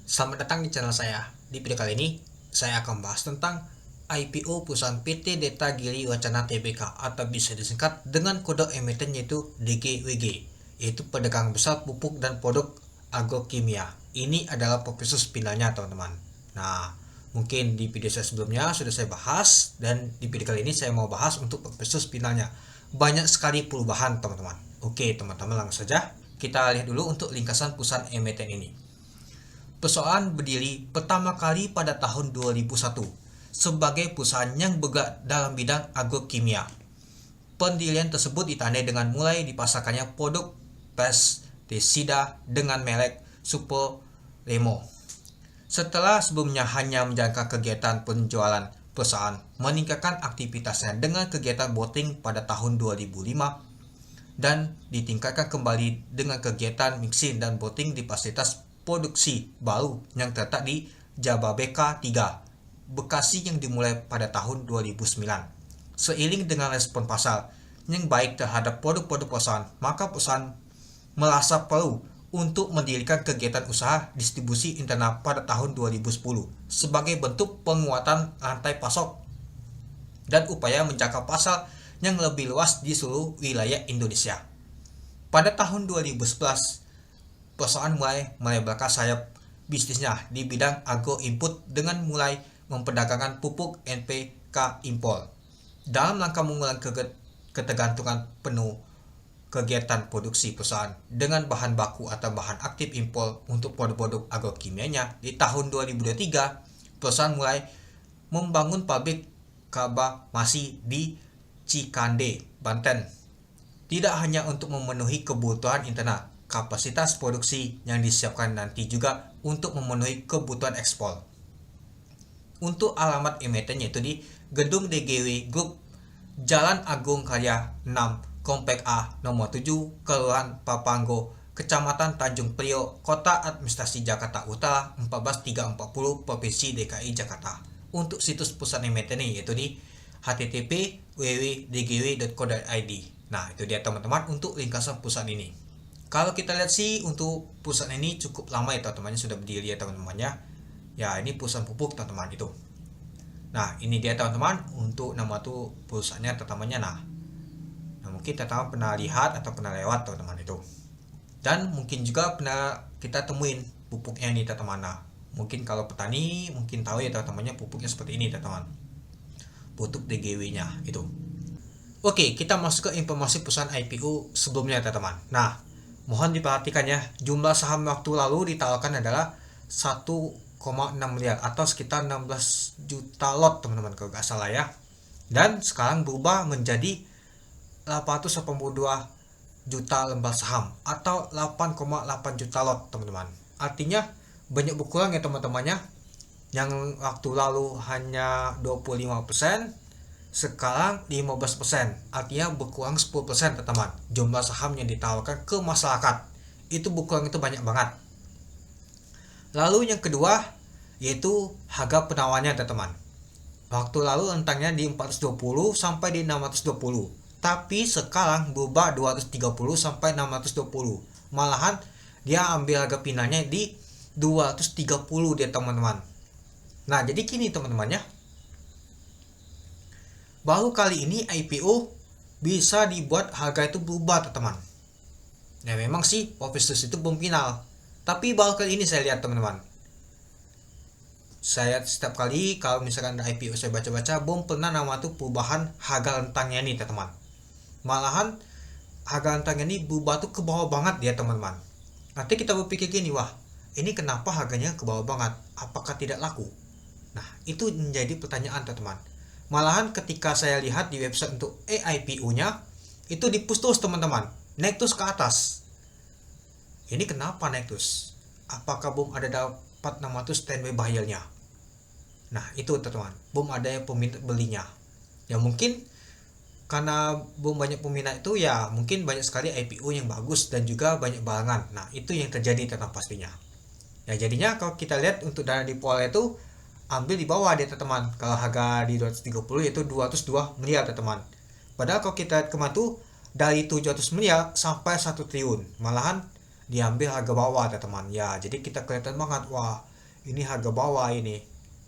Selamat datang di channel saya. Di video kali ini, saya akan bahas tentang IPO perusahaan PT Data Giri Wacana Tbk atau bisa disingkat dengan kode emiten yaitu DGWG, yaitu pedagang besar pupuk dan produk agrokimia. Ini adalah profesor spinalnya teman-teman. Nah, mungkin di video saya sebelumnya sudah saya bahas, dan di video kali ini saya mau bahas untuk profesor spinalnya. Banyak sekali perubahan teman-teman. Oke teman-teman, langsung saja kita lihat dulu untuk ringkasan perusahaan emiten ini. Perusahaan berdiri pertama kali pada tahun 2001 sebagai perusahaan yang bergerak dalam bidang agrokimia. Pendirian tersebut ditandai dengan mulai dipasarkannya produk pestisida dengan merek Super Remo. Setelah sebelumnya hanya menjalankan kegiatan penjualan, perusahaan meningkatkan aktivitasnya dengan kegiatan boating pada tahun 2005 dan ditingkatkan kembali dengan kegiatan mixing dan boating di fasilitas produksi baru yang terletak di Jababeka 3, Bekasi yang dimulai pada tahun 2009. Seiring dengan respon pasar yang baik terhadap produk-produk perusahaan, maka perusahaan merasa perlu untuk mendirikan kegiatan usaha distribusi internal pada tahun 2010 sebagai bentuk penguatan rantai pasok dan upaya menjangkau pasar yang lebih luas di seluruh wilayah Indonesia. Pada tahun 2011, perusahaan mulai melebarkan sayap bisnisnya di bidang agro input dengan mulai memperdagangkan pupuk NPK impor. Dalam rangka mengurangi ketergantungan penuh kegiatan produksi perusahaan dengan bahan baku atau bahan aktif impor untuk produk-produk agrokimianya, di tahun 2023 perusahaan mulai membangun pabrik karbamasi di Cikande, Banten. Tidak hanya untuk memenuhi kebutuhan internal, kapasitas produksi yang disiapkan nanti juga untuk memenuhi kebutuhan ekspor. Untuk alamat emiten yaitu di Gedung DGW Group, Jalan Agung Karya 6, Komplek A, nomor 7, Kelurahan Papanggo, Kecamatan Tanjung Priok, Kota Administrasi Jakarta Utara 14340, Provinsi DKI Jakarta. Untuk situs pusat emiten ini yaitu di http://www.dgw.co.id. Nah, itu dia teman-teman untuk ringkasan perusahaan ini. Kalau kita lihat sih untuk perusahaan ini cukup lama ya teman-teman, sudah berdiri ya teman-temannya. Ya, ini perusahaan pupuk teman-teman itu. Nah, ini dia teman-teman untuk nama tuh perusahaannya teman-temannya. Nah, mungkin teman-teman pernah lihat atau pernah lewat teman-teman itu. Dan mungkin juga pernah kita temuin pupuknya ini teman-teman. Nah, mungkin kalau petani mungkin tahu ya teman-temannya pupuknya seperti ini teman-teman. Pupuk DGW-nya itu. Oke, kita masuk ke informasi perusahaan IPO sebelumnya teman-teman. Nah, mohon diperhatikan ya, jumlah saham waktu lalu ditawarkan adalah 1,6 miliar atau sekitar 16 juta lot teman-teman kalau nggak salah ya. Dan sekarang berubah menjadi 882 juta lembar saham atau 8,8 juta lot teman-teman. Artinya banyak berkurang ya teman-temannya. Yang waktu lalu hanya 25%, sekarang 15%, artinya berkurang 10% teman-teman. Jumlah saham yang ditawarkan ke masyarakat itu berkurang, itu banyak banget. Lalu yang kedua yaitu harga penawarnya teman-teman. Waktu lalu rentangnya di 420 sampai di 620, tapi sekarang berubah 230 sampai 620. Malahan dia ambil harga finalnya di 230 dia teman-teman. Nah, jadi gini teman-temannya, baru kali ini IPO bisa dibuat harga itu berubah teman-teman. Ya memang sih profesor itu belum final, tapi baru kali ini saya lihat teman-teman. Saya setiap kali kalau misalkan ada IPO saya baca-baca belum pernah nama tuh perubahan harga rentangnya nih teman-teman. Malahan harga rentangnya ini berubah tuh ke bawah banget dia teman-teman. Nanti kita berpikir gini, wah ini kenapa harganya ke bawah banget? Apakah tidak laku? Nah, itu menjadi pertanyaan teman-teman. Malahan ketika saya lihat di website untuk IPO-nya itu di-push terus teman-teman, naik terus ke atas. Ini kenapa naik terus? Apakah belum ada dapat nama tuh standby buyer-nya? Nah, itu teman-teman, belum ada yang peminat belinya. Ya mungkin karena belum banyak peminat itu, ya mungkin banyak sekali IPO yang bagus dan juga banyak barangan. Nah, itu yang terjadi teman pastinya. Ya jadinya kalau kita lihat untuk dana di pool itu ambil di bawah dia teman. Kalau harga di 230 yaitu 202 miliar teman. Padahal kalau kita lihat kemarin tuh dari 700 miliar sampai 1 triliun. Malahan diambil harga bawah teman. Ya, jadi kita kelihatan banget, wah ini harga bawah ini.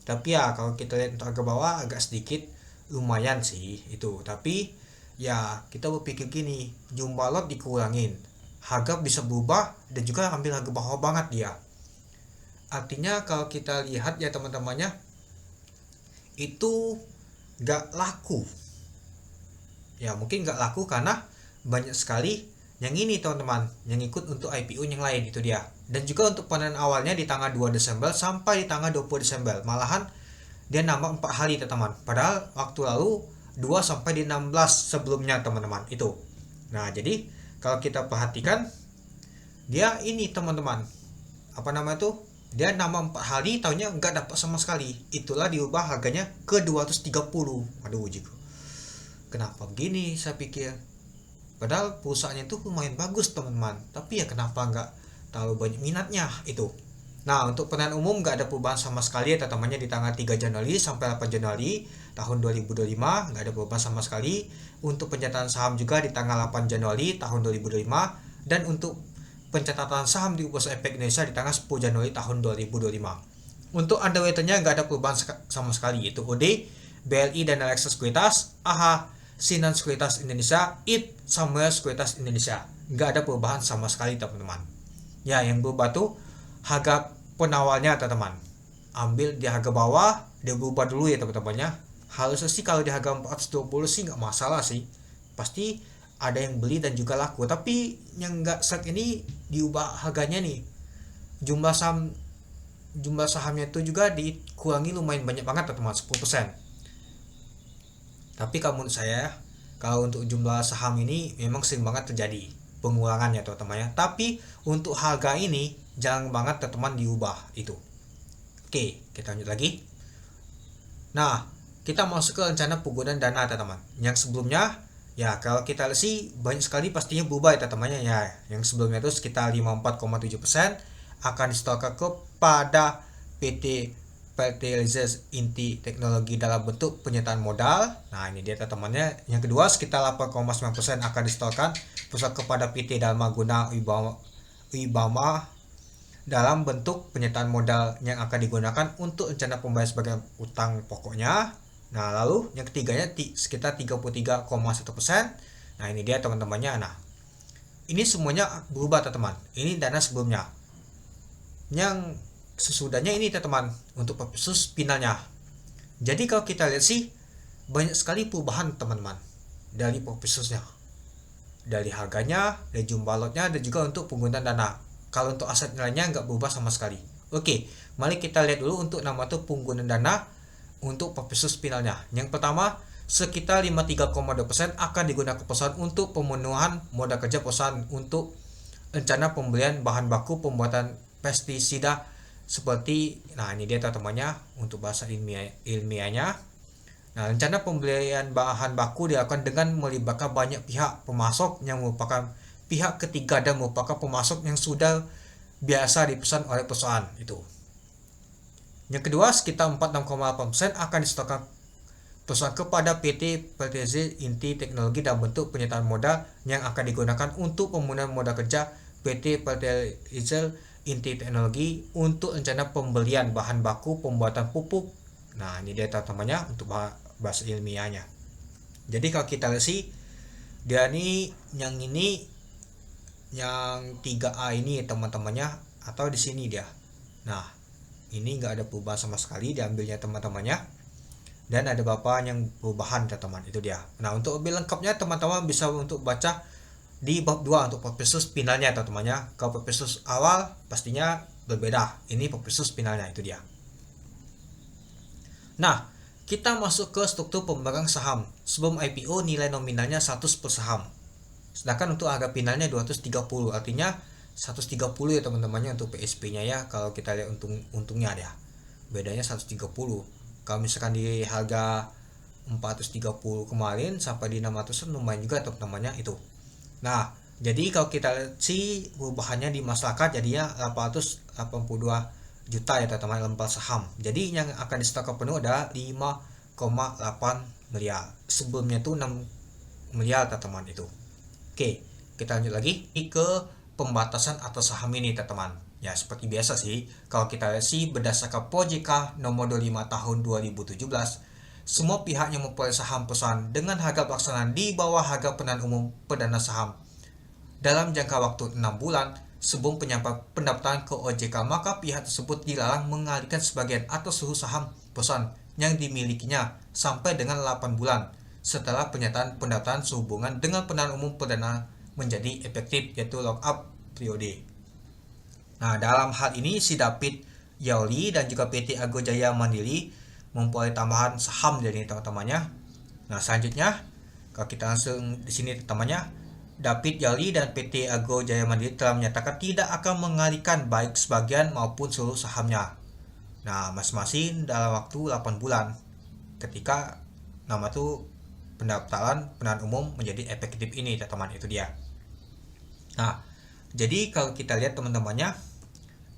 Tapi ya kalau kita lihat untuk harga bawah agak sedikit lumayan sih itu. Tapi ya kita berpikir gini, jumlah lot dikurangin, harga bisa berubah dan juga ambil harga bawah banget dia. Artinya kalau kita lihat ya teman-temannya, itu gak laku. Ya mungkin gak laku karena banyak sekali yang ini teman-teman yang ikut untuk IPO yang lain, itu dia. Dan juga untuk panen awalnya di tanggal 2 Desember sampai di tanggal 20 Desember, malahan dia nambah 4 hari teman-teman, padahal waktu lalu 2 sampai di 16 sebelumnya teman-teman itu. Nah jadi kalau kita perhatikan dia ini teman-teman, apa nama itu, dia nambah 4 hari tahunya nggak dapat sama sekali. Itulah diubah harganya ke 230. Aduh jigo, kenapa begini saya pikir. Padahal perusahaannya itu lumayan bagus teman-teman, tapi ya kenapa nggak terlalu banyak minatnya itu. Nah untuk penilaian umum nggak ada perubahan sama sekali ya teman-temannya, di tanggal 3 Januari sampai 8 Januari tahun 2025 nggak ada perubahan sama sekali. Untuk pencatatan saham juga di tanggal 8 Januari tahun 2025, dan untuk pencatatan saham di Bursa Efek Indonesia di tanggal 10 Januari tahun 2025. Untuk underwriternya nggak ada perubahan sama sekali, itu OD, BLI dan Alexa Sekuritas, AHA, Sinan Sekuritas Indonesia, IT, Samuel Sekuritas Indonesia. Nggak ada perubahan sama sekali teman-teman. Ya yang berubah tuh harga penawalnya teman-teman. Ambil di harga bawah, dia berubah dulu ya teman-temannya. Harusnya sih kalau di harga 420 sih nggak masalah sih. Pasti ada yang beli dan juga laku. Tapi yang nggak set ini diubah harganya nih. Jumlah sahamnya itu juga dikurangi lumayan banyak banget teman-teman, 10%. Tapi kalau menurut saya, kalau untuk jumlah saham ini memang sering banget terjadi pengurangannya teman-teman ya. Tapi untuk harga ini jarang banget teman-teman diubah itu. Oke, kita lanjut lagi. Nah, kita masuk ke rencana penggunaan dana teman-teman. Yang sebelumnya ya kalau kita lihat sih banyak sekali pastinya berubah ya teman-temannya ya. Yang sebelumnya itu sekitar 54,7% akan disetorkan kepada PT Fertilizer Inti Teknologi dalam bentuk penyertaan modal. Nah ini dia teman-temannya. Yang kedua sekitar 8,9% akan disetorkan pusat kepada PT Dharma Guna Wibama dalam bentuk penyertaan modal yang akan digunakan untuk rencana pembayaran sebagai utang pokoknya. Nah lalu yang ketiganya sekitar 33,1%. Nah ini dia teman-temannya. Nah ini semuanya berubah teman-teman. Ini dana sebelumnya. Yang sesudahnya ini teman-teman untuk purpose finalnya. Jadi kalau kita lihat sih banyak sekali perubahan teman-teman dari purpose-nya, dari harganya, dari jumlah lotnya, dan juga untuk penggunaan dana. Kalau untuk aset nilainya nggak berubah sama sekali. Oke, mari kita lihat dulu untuk nama itu penggunaan dana untuk purpose finalnya. Yang pertama sekitar 53,2% akan digunakan perusahaan untuk pemenuhan modal kerja perusahaan untuk rencana pembelian bahan baku pembuatan pestisida seperti, nah ini dia teman-temannya untuk bahasa ilmiahnya. Nah rencana pembelian bahan baku dilakukan dengan melibatkan banyak pihak pemasok yang merupakan pihak ketiga dan merupakan pemasok yang sudah biasa dipesan oleh perusahaan itu. Yang kedua sekitar 46,8% akan disetorkan perusahaan kepada PT Fertilizer Inti Teknologi dalam bentuk penyertaan modal yang akan digunakan untuk pemenuhan modal kerja PT Fertilizer Inti Teknologi untuk rencana pembelian bahan baku pembuatan pupuk. Nah ini dia teman-temannya untuk bahasa ilmiahnya. Jadi kalau kita lihat sih dia ini yang 3A ini teman-temannya, atau di sini dia. Nah ini nggak ada perubahan sama sekali diambilnya teman-temannya, dan ada beberapa yang perubahan teman-teman, itu dia. Nah untuk lebih lengkapnya teman-teman bisa untuk baca di bab 2 untuk purpose finalnya teman-temannya. Kalau purpose awal pastinya berbeda, ini purpose finalnya, itu dia. Nah kita masuk ke struktur pemegang saham. Sebelum IPO nilai nominalnya 100 per saham, sedangkan untuk harga finalnya 230, artinya 130 ya teman-temannya untuk PSP nya ya. Kalau kita lihat untungnya ya bedanya 130. Kalau misalkan di harga 430 kemarin sampai di 600 lumayan juga teman-temannya itu. Nah jadi kalau kita lihat sih perubahannya di masyarakat jadinya 882 juta ya teman-teman lembar saham. Jadi yang akan disetorkan penuh adalah 5,8 miliar. Sebelumnya itu 6 miliar teman-teman itu. Oke, kita lanjut lagi ke pembatasan atas saham ini teman-teman. Ya seperti biasa sih, kalau kita lihat sih berdasarkan POJK nomor 25 tahun 2017, semua pihak yang memperoleh saham perusahaan dengan harga pelaksanaan di bawah harga penahan umum perdana saham dalam jangka waktu 6 bulan sebelum penyampaian pendaftaran ke OJK, maka pihak tersebut dilarang mengalihkan sebagian atau seluruh saham perusahaan yang dimilikinya sampai dengan 8 bulan setelah pernyataan pendaftaran sehubungan dengan penahan umum perdana menjadi efektif, yaitu lock-up periode. Nah, dalam hal ini si David Yauli dan juga PT Agro Jaya Mandiri memperoleh tambahan saham dari teman-temannya. Nah, selanjutnya kalau kita langsung di sini teman-temannya, David Yauli dan PT Agro Jaya Mandiri telah menyatakan tidak akan mengalihkan baik sebagian maupun seluruh sahamnya. Nah, masing-masing dalam waktu 8 bulan ketika nama itu pendaftaran penahan umum menjadi efektif ini, teman-teman, itu dia. Nah, jadi kalau kita lihat teman-temannya,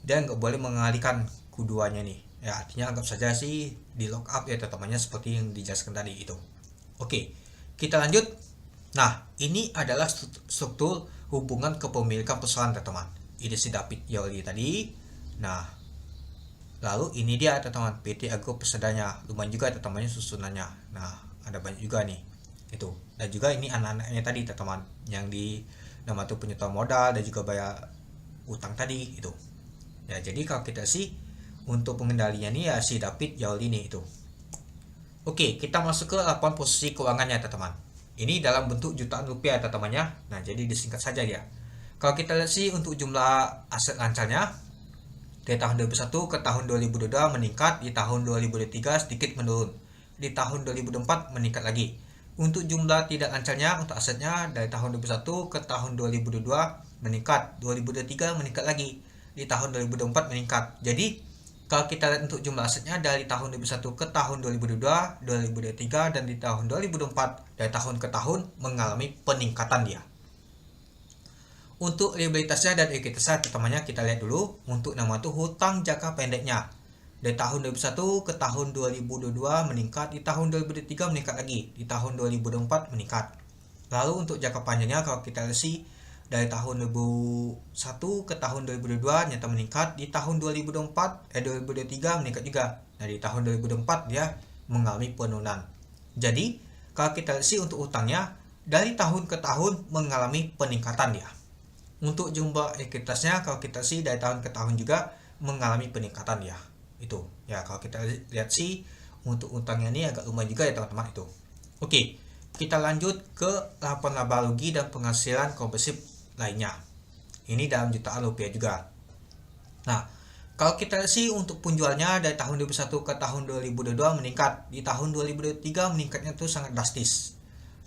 dia nggak boleh mengalihkan keduanya nih. Ya artinya anggap saja sih di lock up ya teman-temannya, seperti yang dijelaskan tadi itu. Oke, kita lanjut. Nah, ini adalah struktur hubungan kepemilikan perusahaan teman-teman. Ini si David Yauli tadi. Nah, lalu ini dia teman-teman PT Agro pesertanya. Lumayan juga teman-temannya susunannya. Nah, ada banyak juga nih. Itu. Dan juga ini anak-anaknya tadi teman-teman yang di nama tuh penyertaan modal dan juga bayar utang tadi itu. Ya, jadi kalau kita sih untuk pengendalinya nih ya si David Yauli nih itu. Oke, kita masuk ke laporan posisi keuangannya teman-teman. Ini dalam bentuk jutaan rupiah teman-temannya. Nah, jadi disingkat saja ya. Kalau kita lihat sih untuk jumlah aset lancarnya dari tahun 2001 ke tahun 2022 meningkat, di tahun 2023 sedikit menurun. Di tahun 2024 meningkat lagi. Untuk jumlah tidak lancarnya untuk asetnya dari tahun 2001 ke tahun 2022 meningkat, 2023 meningkat lagi, di tahun 2024 meningkat. Jadi kalau kita lihat untuk jumlah asetnya dari tahun 2001 ke tahun 2022, 2023 dan di tahun 2024 dari tahun ke tahun mengalami peningkatan dia. Untuk liabilitasnya dan ekuitasnya teman-temannya kita lihat dulu. Untuk nama itu hutang jangka pendeknya dari tahun 2001 ke tahun 2022 meningkat, di tahun 2023 meningkat lagi, di tahun 2024 meningkat. Lalu untuk jangka panjangnya kalau kita lihat sih dari tahun 2001 ke tahun 2022 nyata meningkat, di tahun 2023 meningkat juga. Nah, di tahun 2024 dia mengalami penurunan. Jadi kalau kita lihat sih untuk utangnya dari tahun ke tahun mengalami peningkatan dia. Untuk jumlah ekuitasnya kalau kita sih dari tahun ke tahun juga mengalami peningkatan ya. Itu ya kalau kita lihat sih untuk utangnya ini agak lumayan juga ya teman-teman itu. Oke, kita lanjut ke laporan laba rugi dan penghasilan kompresif lainnya. Ini dalam jutaan rupiah juga. Nah, kalau kita lihat sih untuk penjualnya dari tahun 2001 ke tahun 2022 meningkat, di tahun 2023 meningkatnya itu sangat drastis.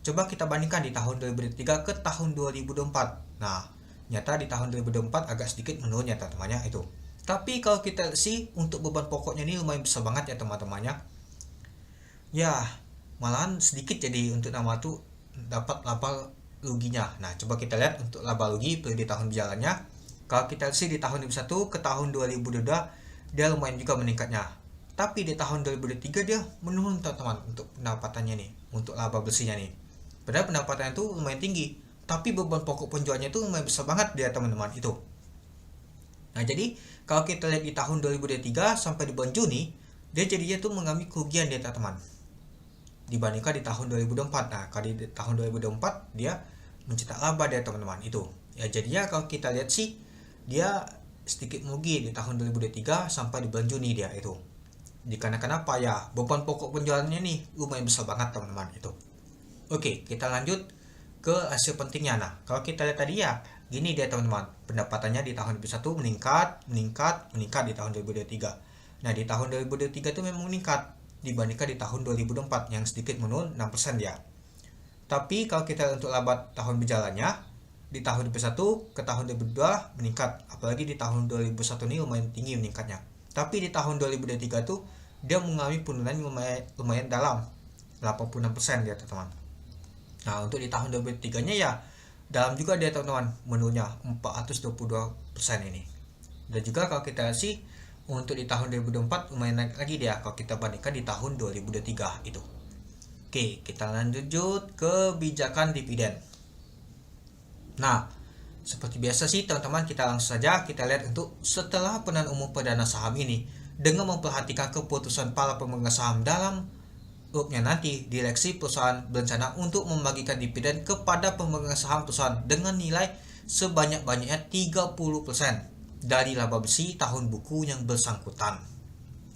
Coba kita bandingkan di tahun 2023 ke tahun 2024. Nah, nyata di tahun 2024 agak sedikit menurun ya teman-temannya itu. Tapi kalau kita sih untuk beban pokoknya ini lumayan besar banget ya teman-temannya. Ya, malahan sedikit jadi untuk nama tuh dapat laba ruginya. Nah, coba kita lihat untuk laba rugi di tahun berjalannya. Kalau kita sih di tahun 2021 ke tahun 2022 dia lumayan juga meningkatnya. Tapi di tahun 2023 dia menurun teman-teman untuk pendapatannya nih, untuk laba bersihnya nih. Padahal pendapatannya itu lumayan tinggi, tapi beban pokok penjualnya itu lumayan besar banget dia teman-teman itu. Nah, jadi kalau kita lihat di tahun 2023 sampai di bulan Juni, dia jadinya tuh mengalami kerugian dia teman-teman dibandingkan di tahun 2024. Nah, kalau di tahun 2024 dia mencetak laba dia teman-teman itu. Ya, jadinya kalau kita lihat sih dia sedikit merugi di tahun 2023 sampai di bulan Juni dia itu. Dikarenakan apa ya? Beban pokok penjualannya nih lumayan besar banget teman-teman itu. Oke, kita lanjut ke hasil pentingnya. Nah, kalau kita lihat tadi ya gini dia teman-teman, pendapatannya di tahun 2021 meningkat di tahun 2023. Nah, di tahun 2023 itu memang meningkat dibandingkan di tahun 2024 yang sedikit menurun 6% ya. Tapi kalau kita untuk laba tahun berjalannya di tahun 2021 ke tahun 2022 meningkat, apalagi di tahun 2021 ini lumayan tinggi meningkatnya. Tapi di tahun 2023 itu dia mengalami penurunan lumayan dalam 86% ya teman-teman. Nah, untuk di tahun 2023-nya ya dalam juga dia teman-teman menurunnya 422% ini. Dan juga kalau kita sih untuk di tahun 2024 lumayan naik lagi dia kalau kita bandingkan di tahun 2023 itu. Oke, kita lanjut ke kebijakan dividen. Nah, Seperti biasa sih teman-teman, kita langsung saja kita lihat untuk setelah pemilihan umum perdana saham ini. Dengan memperhatikan keputusan para pemegang saham dalam nanti, direksi perusahaan berencana untuk membagikan dividen kepada pemegang saham perusahaan dengan nilai sebanyak-banyaknya 30% dari laba bersih tahun buku yang bersangkutan.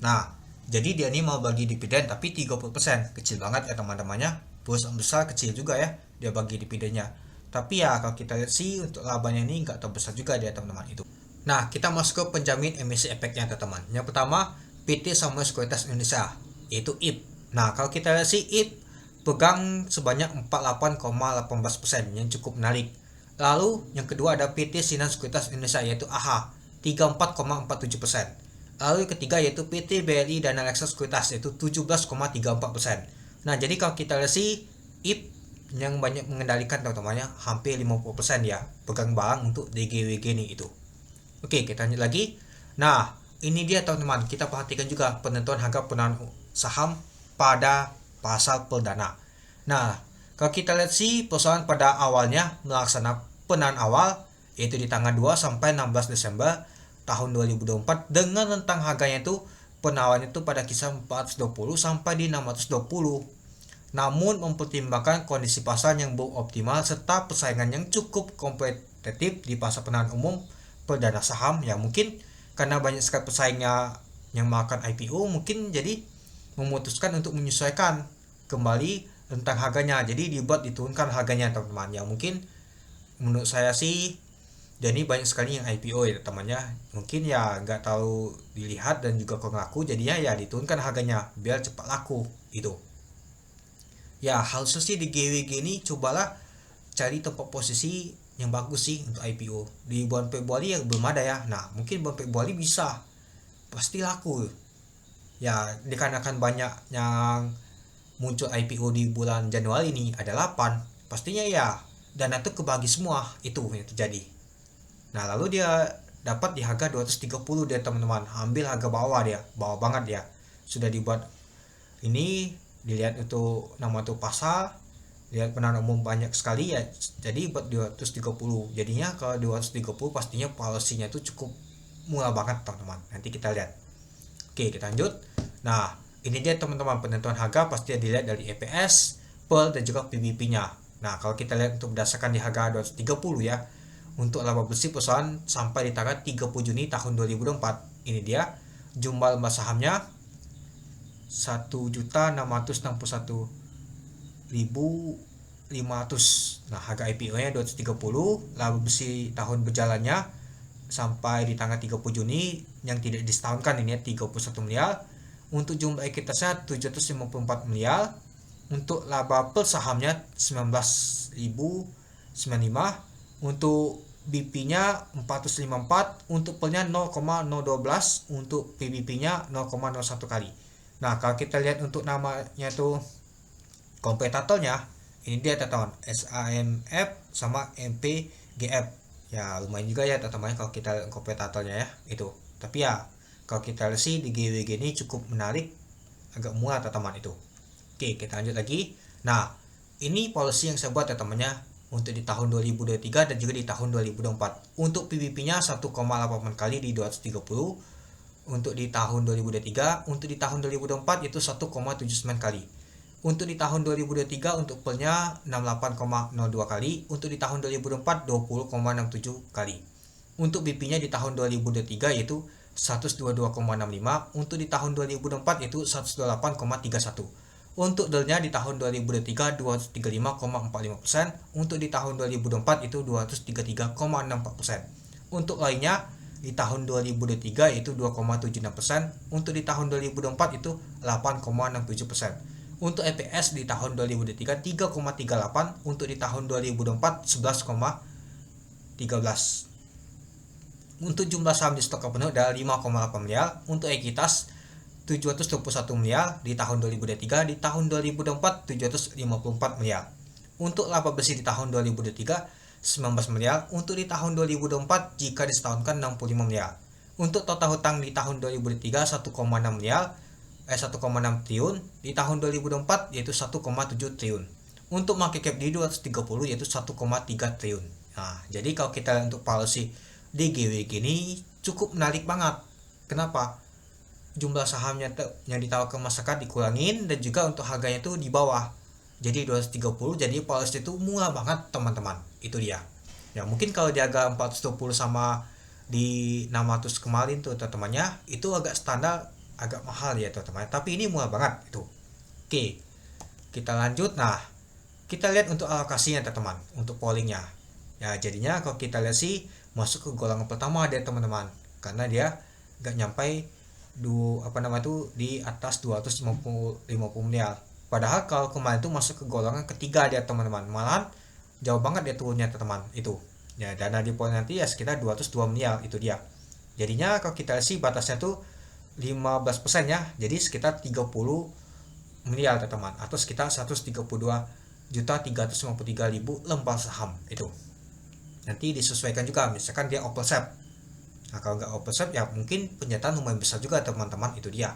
Nah, jadi dia ini mau bagi dividen tapi 30%. Kecil banget ya teman-temannya. Perusahaan besar kecil juga ya dia bagi dividennya. Tapi ya kalau kita lihat sih untuk labanya ini nggak terlalu besar juga dia teman-teman itu. Nah, kita masuk ke penjamin emisi efeknya teman-teman. Yang pertama, PT Samuel Sekuritas Indonesia, yaitu IP. Nah, kalau kita lihat sih IP pegang sebanyak 48,18% yang cukup menarik. Lalu yang kedua ada PT Sinar Sekuritas Indonesia, yaitu AHA, 34,47%. Lalu yang ketiga yaitu PT BRI Dana Reksa Sekuritas, yaitu 17,34%. Nah, jadi kalau kita lihat sih IP yang banyak mengendalikan teman-temannya hampir 50% ya pegang barang untuk DGWG nih itu. Oke, kita lanjut lagi. Nah, ini dia teman-teman, kita perhatikan juga penentuan harga penahan saham pada pasar perdana. Nah, kalau kita lihat sih perusahaan pada awalnya melaksanakan penahan awal yaitu di tanggal 2 sampai 16 Desember tahun 2024 dengan rentang harganya itu penawarannya itu pada kisar 420 sampai di 620. Namun mempertimbangkan kondisi pasar yang belum optimal serta persaingan yang cukup kompetitif di pasar penahan umum perdana saham, ya mungkin karena banyak sekali pesaingnya yang melakukan IPO, mungkin jadi memutuskan untuk menyesuaikan kembali tentang harganya, jadi dibuat diturunkan harganya teman-teman. Ya mungkin menurut saya sih jadi banyak sekali yang IPO ya temannya, mungkin ya nggak tahu dilihat dan juga kurang laku, jadinya ya diturunkan harganya biar cepat laku itu. Ya harusnya sih di GWG ini cobalah cari tempat posisi yang bagus sih untuk IPO di bulan Februari yang belum ada ya. Nah mungkin bulan Februari bisa pasti laku ya, dikarenakan banyak yang muncul IPO di bulan Januari ini ada 8 pastinya ya, dan itu kebagi semua itu yang terjadi. Nah lalu dia dapat di harga 230 dia teman-teman, ambil harga bawah, dia bawah banget ya, sudah dibuat ini dilihat untuk nama tuh pasar, lihat penahan umum banyak sekali ya, jadi buat 230. Jadinya kalau 230 pastinya policy-nya itu cukup murah banget teman-teman. Nanti kita lihat. Oke, kita lanjut. Nah, ini dia teman-teman penentuan harga pasti dilihat dari EPS, PER dan juga PBP-nya. Nah, kalau kita lihat untuk berdasarkan di harga 230 ya, untuk laba bersih perusahaan sampai di tanggal 30 Juni tahun 2024. Ini dia jumlah lembar sahamnya 1.661.500. Nah, harga IPO-nya 230, laba bersih tahun berjalannya sampai di tanggal 30 Juni yang tidak disetahunkan ini ya 31 miliar. Untuk jumlah ekuitasnya 754 miliar. Untuk laba per sahamnya 19.095. Untuk BP-nya 454, untuk PER-nya 0,012, untuk PBP-nya 0,01 kali. Nah, kalau kita lihat untuk namanya tuh kompetitornya, ini dia teman-teman, SAMF sama MPGF. Ya, lumayan juga ya teman-teman kalau kita lihat kompetitornya ya, itu. Tapi ya, kalau kita lihat sih di GWG ini cukup menarik, agak murah teman-teman itu. Oke, kita lanjut lagi. Nah, ini policy yang saya buat teman-temannya untuk di tahun 2023 dan juga di tahun 2024. Untuk PBP-nya 1,8 kali di 230. Untuk di tahun 2023, untuk di tahun 2024 itu 1,79 kali. Untuk di tahun 2023 untuk PER-nya 68,02 kali, untuk di tahun 2024 20,67 kali. Untuk BP-nya di tahun 2023 yaitu 122,65, untuk di tahun 2024 itu 128,31. Untuk DER-nya di tahun 2023 235,45%, untuk di tahun 2024 itu 233,64%. Untuk lainnya di tahun 2023 yaitu 2,76%, untuk di tahun 2024 itu 8,67%. Untuk EPS di tahun 2023 3,38, untuk di tahun 2024 11,13. Untuk jumlah saham di stok penuh adalah 5,8 miliar, untuk ekuitas 721 miliar di tahun 2023, di tahun 2024 754 miliar. Untuk laba bersih di tahun 2023 19 miliar, untuk di tahun 2024 jika disetahunkan 65 miliar. Untuk total hutang di tahun 2023 1,6 miliar, 1,6 triliun, di tahun 2024 yaitu 1,7 triliun. Untuk market cap di 230 yaitu 1,3 triliun. Nah, jadi kalau kita untuk policy DGWG ini cukup menarik banget. Kenapa? Jumlah sahamnya yang ditawarkan masyarakat dikurangin dan juga untuk harganya tuh di bawah. Jadi 230, jadi policy itu murah banget teman-teman. Itu dia. Ya mungkin kalau di harga 420 sama di 600 kemarin tuh teman-temannya itu agak standar, agak mahal ya teman-teman. Tapi ini murah banget itu. Oke, kita lanjut. Nah, kita lihat untuk alokasinya teman-teman, untuk pollingnya. Ya jadinya kalau kita lihat sih masuk ke golongan pertama dia teman-teman, karena dia nggak nyampe di atas 250 miliar. Padahal kalau kemarin itu masuk ke golongan ketiga dia teman-teman, malahan jauh banget dia turunnya teman-teman itu. Ya dana di poin nanti ya sekitar 202 miliar itu dia. Jadinya kalau kita lihat sih batasnya tuh 15% ya, jadi sekitar 30 miliar teman-teman, atau sekitar 132.353.000 lembar saham itu. Nanti disesuaikan juga, misalkan dia oversubscribe. Nah kalau nggak oversubscribe ya mungkin penyataan lumayan besar juga teman-teman, itu dia.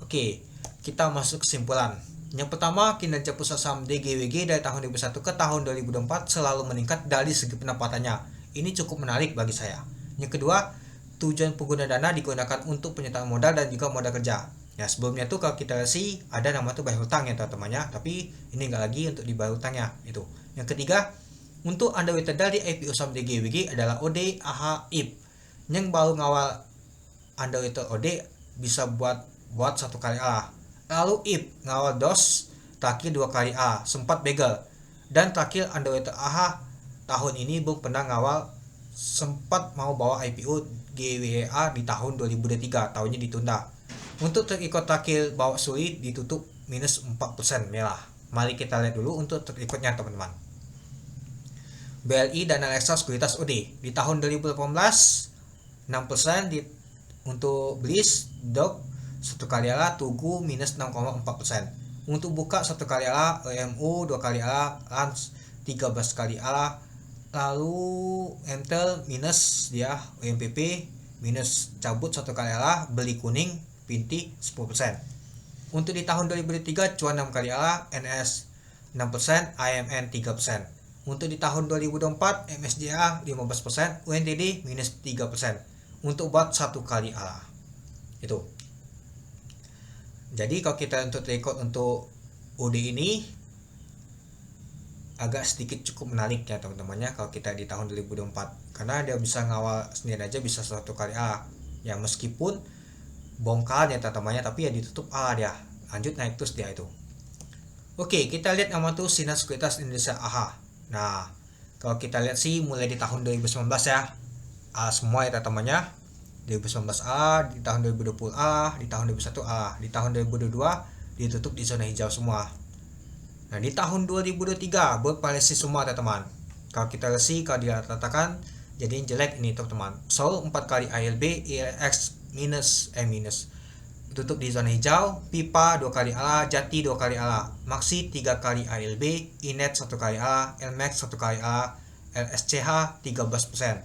Oke, kita masuk kesimpulan. Yang pertama, kinerja pusat saham DGWG dari tahun 2001 ke tahun 2024 selalu meningkat dari segi pendapatannya. Ini cukup menarik bagi saya. Yang kedua, tujuan pengguna dana digunakan untuk penyertaan modal dan juga modal kerja. Ya sebelumnya tuh kalau kita lihat sih ada nama tuh bayar hutang ya teman-temannya, tapi ini nggak lagi untuk dibayar hutangnya itu. Yang ketiga, untuk underweighted dari IPO saham DGWG adalah OD, AH, IP. Yang baru ngawal underweighted OD bisa buat satu kali A. Lalu IP ngawal DOS terakhir 2 kali A, sempat begal. Dan terakhir underweighted AH tahun ini belum pernah ngawal, sempat mau bawa IPO GWA di tahun 2023, tahunnya ditunda. Untuk terikut terakhir bawa sulit ditutup minus 4% merah. Mari kita lihat dulu untuk terikutnya teman-teman. BLI dan Alexa Sekuritas OD di tahun 2018 6% untuk Bliss, Dog 1 kali ala, Tugu minus 6,4%. Untuk buka 1 kali ala, EMU 2 kali ala, Lans 13 kali ala, lalu Mtel minus dia, OMPP minus cabut 1 kali ala, Beli Kuning Pinti 10%. Untuk di tahun 2003 cuan 6 kali ala, NS 6%, AMN 3%. Untuk di tahun 2024 MSJA 15%, UNTD minus 3%. Untuk buat 1 kali ala. Itu. Jadi kalau kita untuk record untuk OD ini agak sedikit cukup menarik ya teman-temannya kalau kita di tahun 2024, karena dia bisa ngawal sendiri aja bisa 1 kali A. Ya meskipun bongkar ya teman-temannya, tapi ya ditutup A dia. Lanjut naik terus dia itu. Oke, kita lihat nama tuh Sinar Sekuritas Indonesia AHA. Nah, kalau kita lihat sih mulai di tahun 2019 ya, A semua ya teman-temannya. 2019 A, di tahun 2020 A, di tahun 2021 A, di tahun 2022 ditutup di zona hijau semua. Nah, di tahun 2023 bervariasi semua teman-teman. Kalau kita lihat sih kalau dia katakan jadi jelek ini teman-teman. Sol 4 kali ALB, ILX minus tutup di zona hijau, Pipa 2 kali ala, Jati 2 kali ala, Maxi 3 kali ALB, Inet 1 kali ala, Lmax 1 kali ala, LSCH 13%,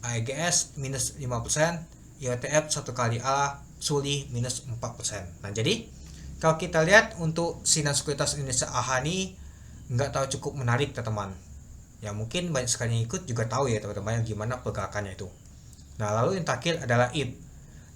AEGS minus 5%, IOTF 1 kali ala, Suli minus 4%. Nah jadi kalau kita lihat untuk Sinar Sekuritas Indonesia AHA ini nggak tahu cukup menarik teman-teman. Ya mungkin banyak sekali yang ikut juga tahu ya teman-teman gimana pergerakannya itu. Nah lalu yang terakhir adalah IP.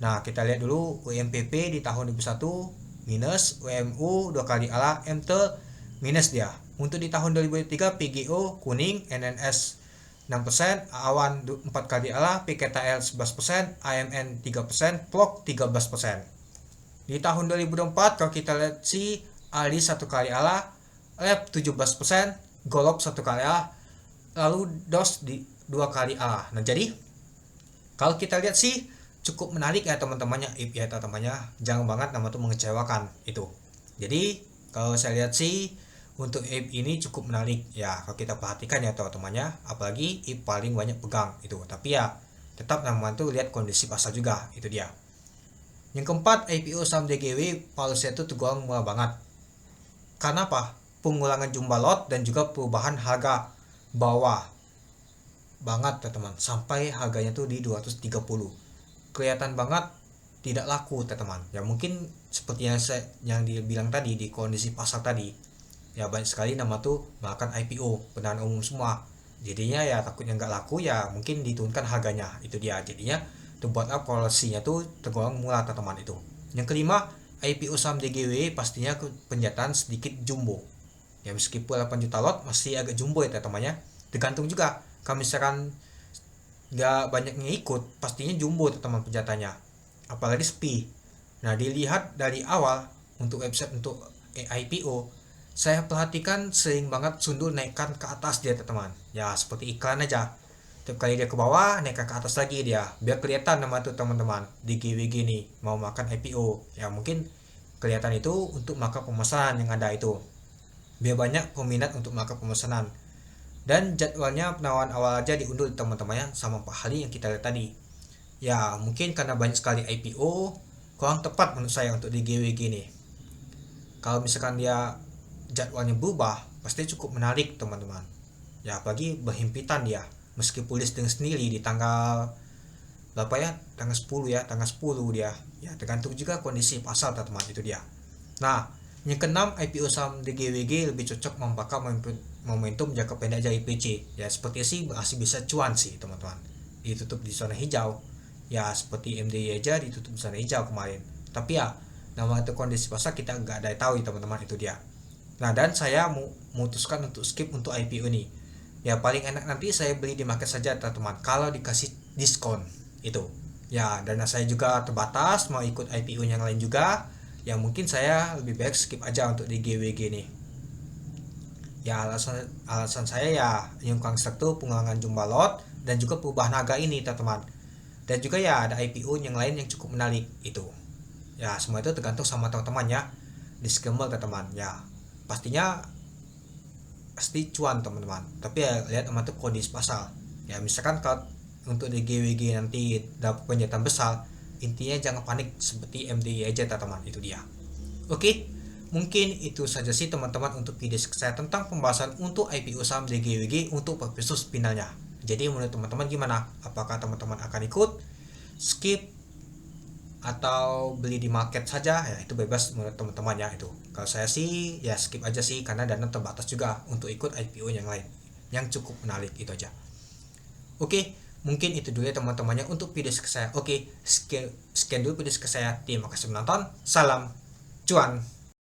Nah kita lihat dulu UMPP di tahun 2021 minus, UMU 2 kali ala, MTEL minus dia. Untuk di tahun 2023 PGO kuning, NNS 6%, Awan 4 kali ala, PKTL 11%, AMN 3%, PLOK 13%. Di tahun 2024 kalau kita lihat si Ali 1 kali ala, LEP 17%, Golok 1 kali ala, lalu DOS di 2 kali ala. Nah jadi kalau kita lihat sih cukup menarik ya teman-temannya, ya teman-temannya, jangan banget nama tuh mengecewakan itu. Jadi kalau saya lihat sih untuk IP ini cukup menarik ya kalau kita perhatikan ya teman-temannya, apalagi IP paling banyak pegang itu. Tapi ya tetap nama tuh lihat kondisi pasar juga, itu dia. Yang keempat, IPO saham DGW policy itu tergolong murah banget. Karena apa? Pengurangan jumlah lot dan juga perubahan harga bawah banget teman-teman, sampai harganya tuh di 230. Kelihatan banget tidak laku teman-teman. Ya mungkin seperti yang dibilang tadi di kondisi pasar tadi. Ya banyak sekali nama tuh melakukan IPO, penahanan umum semua. Jadinya ya takutnya nggak laku, ya mungkin diturunkan harganya, itu dia. Jadinya to buat up polisinya tuh tergolong murah teman-teman itu. Yang kelima, IPO saham DGW pastinya penjataan sedikit jumbo. Ya meskipun 8 juta lot masih agak jumbo ya teman-temannya. Tergantung juga, kalau misalkan nggak banyak yang ikut pastinya jumbo teman penjatanya, apalagi sepi. Nah, dilihat dari awal untuk website untuk IPO, saya perhatikan sering banget sundul naikkan ke atas dia teman, ya seperti iklan aja. Tiap kali dia ke bawah naikkan ke atas lagi dia, biar kelihatan nama tuh teman-teman di GWG nih mau makan IPO. Ya mungkin kelihatan itu untuk maka pemesanan yang ada itu, biar banyak peminat untuk maka pemesanan. Dan jadwalnya penawaran awal aja diundur teman-temannya sama Pak Hali yang kita lihat tadi. Ya mungkin karena banyak sekali IPO, kurang tepat menurut saya untuk di GWG nih. Kalau misalkan dia jadwalnya berubah pasti cukup menarik teman-teman. Ya apalagi berhimpitan dia, meskipun listing sendiri di tanggal berapa ya, tanggal 10 ya, tanggal 10 dia. Ya tergantung juga kondisi pasar teman-teman, itu dia. Nah, yang keenam, IPO saham di GWG lebih cocok memakai momentum jangka pendek aja IPC. Ya seperti sih masih bisa cuan sih teman-teman. Ditutup di zona hijau. Ya seperti MDI aja ditutup di zona hijau kemarin. Tapi ya nama itu kondisi pasar kita nggak ada tahu teman-teman, itu dia. Nah, dan saya memutuskan untuk skip untuk IPO ini. Ya paling enak nanti saya beli di market saja teman-teman kalau dikasih diskon itu. Ya dana saya juga terbatas, mau ikut IPO yang lain juga. Ya mungkin saya lebih baik skip aja untuk di GWG nih. Ya alasan saya ya yang kurang tuh pengurangan jumlah lot dan juga perubahan harga ini teman-teman. Dan juga ya ada IPO yang lain yang cukup menarik itu. Ya semua itu tergantung sama teman-teman ya. Disclaimer teman-teman ya. Pastinya pasti cuan teman-teman. Tapi ya lihat teman tuh kondisi pasar. Ya misalkan kalau untuk di GWG nanti dapat penjatan besar, intinya jangan panik seperti MDI aja teman-teman, itu dia. Oke, mungkin itu saja sih teman-teman untuk video saya tentang pembahasan untuk IPO saham DGWG untuk episode finalnya. Jadi menurut teman-teman gimana? Apakah teman-teman akan ikut, skip, atau beli di market saja? Ya itu bebas menurut teman-teman ya itu. Kalau saya sih ya skip aja sih, karena dana terbatas juga untuk ikut IPO yang lain yang cukup menarik, itu aja. Oke, mungkin itu dulu ya teman-temannya untuk video saya. Oke, sekian dulu video saya. Terima kasih menonton. Salam cuan.